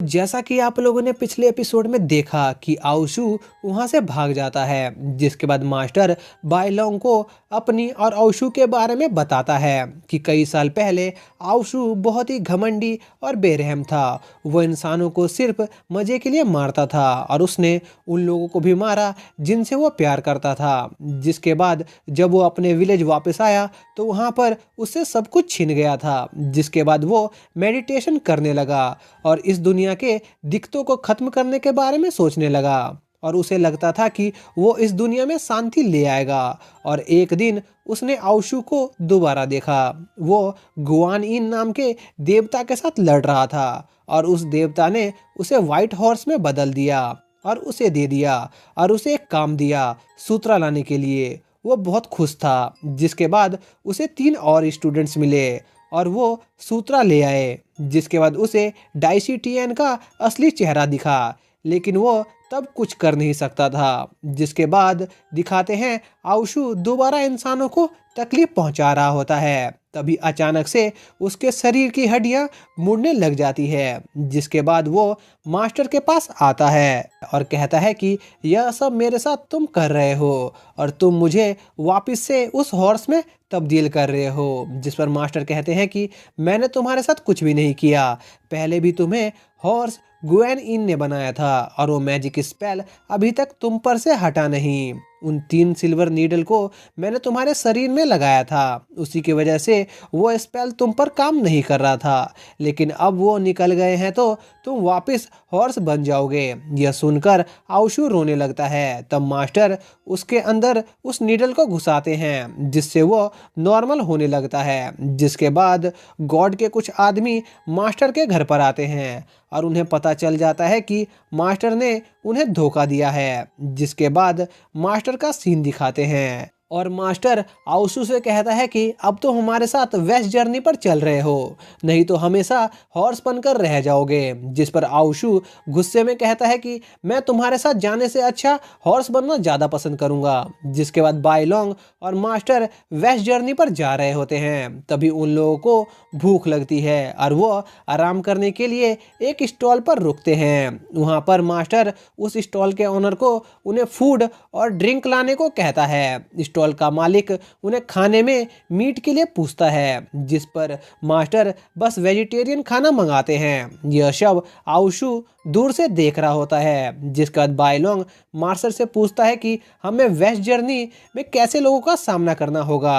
जैसा कि आप लोगों ने पिछले एपिसोड में देखा कि आउशु वहां से भाग जाता है, जिसके बाद मास्टर बाइलोंग को अपनी और आउशु के बारे में बताता है कि कई साल पहले आउशु बहुत ही घमंडी और बेरहम था। वो इंसानों को सिर्फ मजे के लिए मारता था और उसने उन लोगों को भी मारा जिनसे वो प्यार करता था। जिसके बाद जब वो अपने विलेज वापस आया तो वहाँ पर उससे सब कुछ छिन गया था। जिसके बाद वो मेडिटेशन करने लगा और इस दुनिया के दिक्कतों को खत्म करने के बारे में सोचने लगा और उसे लगता था कि वो इस दुनिया में शांति ले आएगा। और एक दिन उसने आउशु को दोबारा देखा। वो गुआन इन नाम के देवता के साथ लड़ रहा था और उस देवता ने उसे व्हाइट हॉर्स में बदल दिया और उसे दे दिया और उसे एक काम दिया सूत्रा लाने के लिए। वो बहुत खुश था। जिसके बाद उसे 3 और स्टूडेंट्स मिले और वो सूत्रा ले आए। जिसके बाद उसे डाइसिटियन का असली चेहरा दिखा, लेकिन वो तब कुछ कर नहीं सकता था। जिसके बाद दिखाते हैं आउशु दोबारा इंसानों को तकलीफ पहुंचा रहा होता है। तभी अचानक से उसके शरीर की हड्डियां मुड़ने लग जाती है। जिसके बाद वो मास्टर के पास आता है और कहता है कि यह सब मेरे साथ तुम कर रहे हो और तुम मुझे वापस से उस हॉर्स में तब्दील कर रहे हो। जिस पर मास्टर कहते हैं कि मैंने तुम्हारे साथ कुछ भी नहीं किया, पहले भी तुम्हें हॉर्स गुएन इन ने बनाया था और वो मैजिक स्पेल अभी तक तुम पर से हटा नहीं। उन 3 सिल्वर नीडल को मैंने तुम्हारे शरीर में लगाया था, उसी की वजह से वो स्पेल तुम पर काम नहीं कर रहा था, लेकिन अब वो निकल गए हैं तो तुम वापस हॉर्स बन जाओगे। यह सुनकर आउशु रोने लगता है। तब मास्टर उसके अंदर उस नीडल को घुसाते हैं जिससे वो नॉर्मल होने लगता है। जिसके बाद गॉड के कुछ आदमी मास्टर के घर पर आते हैं और उन्हें पता चल जाता है कि मास्टर ने उन्हें धोखा दिया है। जिसके बाद मास्टर का सीन दिखाते हैं और मास्टर आउशु से कहता है कि अब तो हमारे साथ वेस्ट जर्नी पर चल रहे हो, नहीं तो हमेशा हॉर्स बनकर रह जाओगे। जिस पर आउशु गुस्से में कहता है कि मैं तुम्हारे साथ जाने से अच्छा हॉर्स बनना ज़्यादा पसंद करूंगा। जिसके बाद बाइलोंग और मास्टर वेस्ट जर्नी पर जा रहे होते हैं। तभी उन लोगों को भूख लगती है और वो आराम करने के लिए एक स्टॉल पर रुकते हैं। वहाँ पर मास्टर उस स्टॉल के ओनर को उन्हें फूड और ड्रिंक लाने को कहता है। स्टॉल का मालिक उन्हें खाने में मीट के लिए पूछता है, जिस पर मास्टर बस वेजिटेरियन खाना मंगाते हैं। यह सब आउशु दूर से देख रहा होता है। जिसके बाद बाइलोंग मास्टर से पूछता है कि हमें वेस्ट जर्नी में कैसे लोगों का सामना करना होगा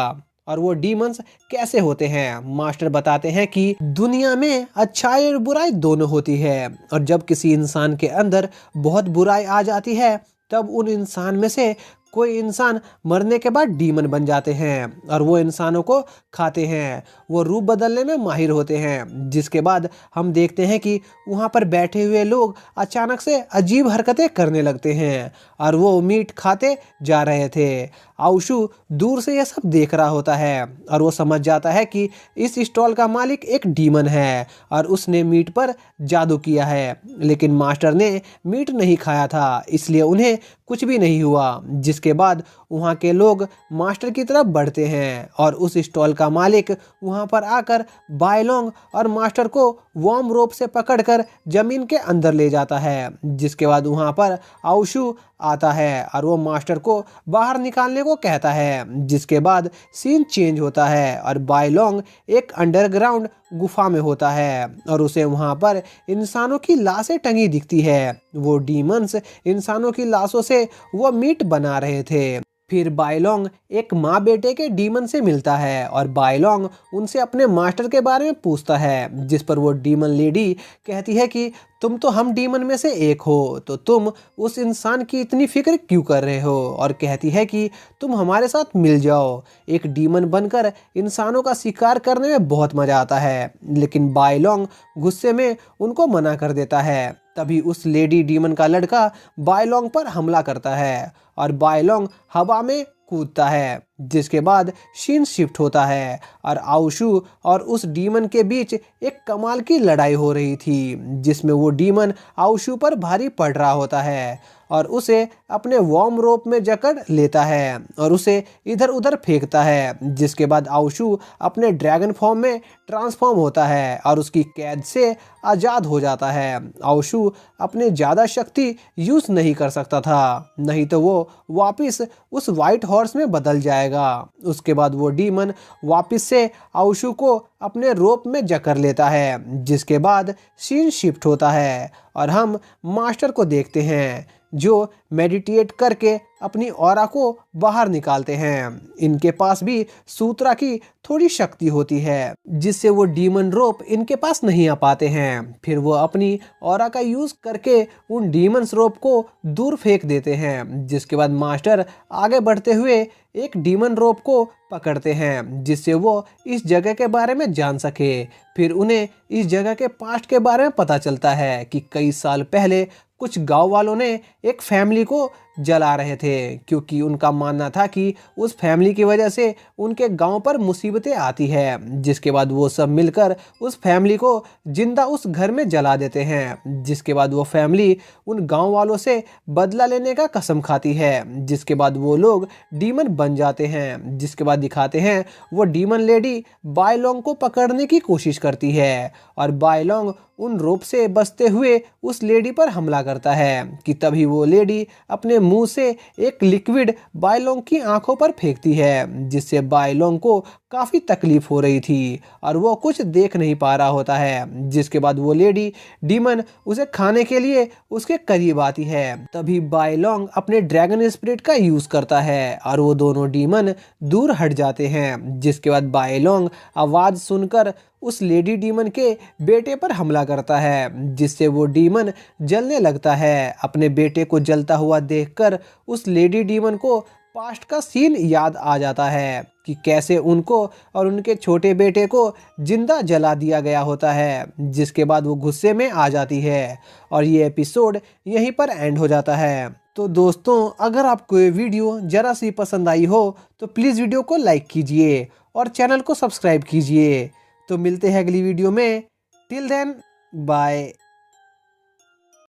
और वो डीमंस कैसे होते हैं। मास्टर बताते हैं कि दुनिया में अच्छाई और बुराई दोनों होती है और जब किसी इंसान के अंदर बहुत बुराई आ जाती है तब उन इंसान में से कोई इंसान मरने के बाद डीमन बन जाते हैं और वो इंसानों को खाते हैं। वो रूप बदलने में माहिर होते हैं। जिसके बाद हम देखते हैं कि वहाँ पर बैठे हुए लोग अचानक से अजीब हरकतें करने लगते हैं और वो मीट खाते जा रहे थे। आउशु दूर से यह सब देख रहा होता है और वो समझ जाता है कि इस स्टॉल का मालिक एक डीमन है और उसने मीट पर जादू किया है, लेकिन मास्टर ने मीट नहीं खाया था, इसलिए उन्हें कुछ भी नहीं हुआ। जिसके बाद वहाँ के लोग मास्टर की तरफ बढ़ते हैं और उस स्टॉल का मालिक वहाँ पर आकर बाइलोंग और मास्टर को वार्म रोप से पकड़कर जमीन के अंदर ले जाता है। जिसके बाद वहाँ पर आउशु आता है और वो मास्टर को बाहर निकालने को कहता है। जिसके बाद सीन चेंज होता है और बाइलोंग एक अंडरग्राउंड गुफा में होता है और उसे वहाँ पर इंसानों की लाशें टंगी दिखती है। वो डीमंस इंसानों की लाशों से वो मीट बना रहे थे। फिर बाइलोंग एक माँ बेटे के डीमन से मिलता है और बाइलोंग उनसे अपने मास्टर के बारे में पूछता है। जिस पर वो डीमन लेडी कहती है कि तुम तो हम डीमन में से एक हो, तो तुम उस इंसान की इतनी फिक्र क्यों कर रहे हो, और कहती है कि तुम हमारे साथ मिल जाओ। एक डीमन बनकर इंसानों का शिकार करने में बहुत मजा आता है, लेकिन बाइलोंग गुस्से में उनको मना कर देता है। तभी उस लेडी डीमन का लड़का बाइलोंग पर हमला करता है और बाइलोंग हवा में कूदता है जिसके बाद सीन शिफ्ट होता है और आउशू और उस डीमन के बीच एक कमाल की लड़ाई हो रही थी, जिसमें वो डीमन आउशू पर भारी पड़ रहा होता है और उसे अपने वार्म रोप में जकड़ लेता है और उसे इधर उधर फेंकता है। जिसके बाद आउशू अपने ड्रैगन फॉर्म में ट्रांसफॉर्म होता है और उसकी कैद से आज़ाद हो जाता है। आउशू अपने ज़्यादा शक्ति यूज़ नहीं कर सकता था, नहीं तो वो वापस उस वाइट हॉर्स में बदल जाएगा। उसके बाद वो डीमन वापस से आउशू को अपने रोप में जकड़ लेता है, जिसके बाद सीन शिफ्ट होता है और हम मास्टर को देखते हैं जो मेडिटेट करके अपनी ऑरा को बाहर निकालते हैं। इनके पास भी सूत्रा की थोड़ी शक्ति होती है, जिससे वो डीमन रोप इनके पास नहीं आ पाते हैं। फिर वो अपनी ऑरा का यूज़ करके उन डीमंस रोप को दूर फेंक देते हैं। जिसके बाद मास्टर आगे बढ़ते हुए एक डीमन रोप को पकड़ते हैं, जिससे वो इस जगह के बारे में जान सके। फिर उन्हें इस जगह के पास्ट के बारे में पता चलता है कि कई साल पहले कुछ गांव वालों ने एक फैमिली को जला रहे थे, क्योंकि उनका मानना था कि उस फैमिली की वजह से उनके गांव पर मुसीबतें आती है। जिसके बाद वो सब मिलकर उस फैमिली को जिंदा उस घर में जला देते हैं। जिसके बाद वो फैमिली उन गांव वालों से बदला लेने का कसम खाती है। जिसके बाद वो लोग डीमन बन जाते हैं। जिसके बाद दिखाते हैं वो डीमन लेडी बायलोंग को पकड़ने की कोशिश करती है और बायलोंग उन रोप से बचते हुए उस लेडी पर हमला करता है कि तभी वो लेडी अपने मुंह से एक लिक्विड बायलोंग की आंखों पर फेंकती है, जिससे बायलोंग को काफ़ी तकलीफ हो रही थी और वो कुछ देख नहीं पा रहा होता है। जिसके बाद वो लेडी डीमन उसे खाने के लिए उसके करीब आती है। तभी बायलोंग अपने ड्रैगन स्पिरिट का यूज़ करता है और वो दोनों डीमन दूर हट जाते हैं। जिसके बाद बायलोंग आवाज़ सुनकर उस लेडी डीमन के बेटे पर हमला करता है, जिससे वो डीमन जलने लगता है। अपने बेटे को जलता हुआ देखकर उस लेडी डीमन को पास्ट का सीन याद आ जाता है कि कैसे उनको और उनके छोटे बेटे को जिंदा जला दिया गया होता है। जिसके बाद वो गुस्से में आ जाती है और ये एपिसोड यहीं पर एंड हो जाता है। तो दोस्तों, अगर आपको ये वीडियो ज़रा सी पसंद आई हो तो प्लीज़ वीडियो को लाइक कीजिए और चैनल को सब्सक्राइब कीजिए। तो मिलते हैं अगली वीडियो में। Till then, bye.